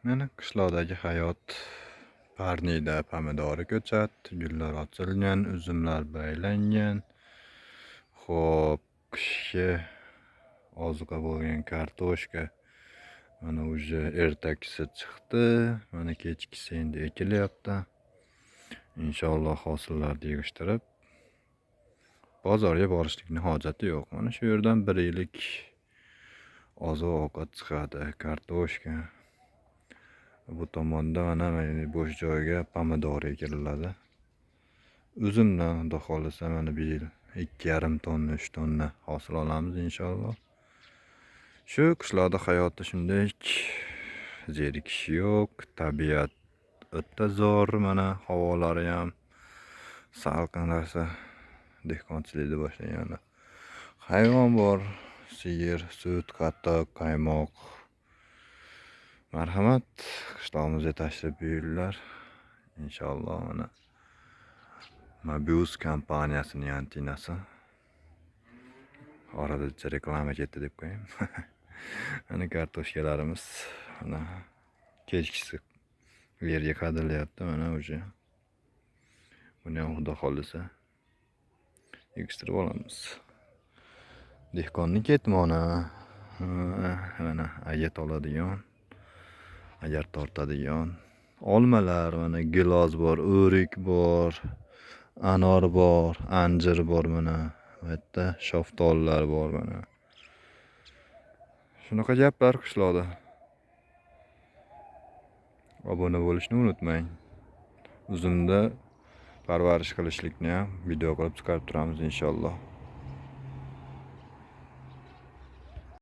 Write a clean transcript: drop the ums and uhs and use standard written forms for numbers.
Mana qishloqdagi hayot. Parnida pomidori ko'chat, gullar ochilgan, uzumlar baylangan. Xo'p, qishki ozuqa bo'lgan kartoshka mana уже ertakisi chiqdi. Mana kechkisi endi ekilyapti. Inshaalloh hosillarni yig'ishtirib bozorga borishlikning hojati yo'q. Mana shu yerdan 1 yillik oziq-ovqat chiqadi, kartoshka. Bu tomonda mana bo'sh joyga pomidor ekiladi. Uzumdan xudo xolisa mana bu yil 2,5 tonna, 3 tonna hosil olamiz inshaalloh. Shu qishloqda hayoti shunday, zerikish yo'q, tabiat o'ta zo'r, mana havolari ham salqinlasa dehqonchilikni boshlagan. Hayvon bor, sigir, sut, qatiq, qaymoq. Marhamat, qishlog'imizga tashrif buyuringlar. Inshaalloh mana Mobius kompaniyasining antenasi. Orada reklama ketdi deb qo'yayim. Mana kartoshkalarimiz mana kechkisi yerga qadrilyapti mana уже. Buni ham xudo xolisa yig'ishtirib olamiz. Dehqonning ketmoni. Mana agat oladigan, agar tortadigan olmalar, mana gilos bor, o'rik bor, anor bor, anjir bor mana. Bu yerda shaftolilar bor mana. Shunaqa gaplar qishloqda. Obuna bo'lishni unutmang. Uzumda parvarish qilishlikni ham video qilib chiqarib turamiz inshaalloh.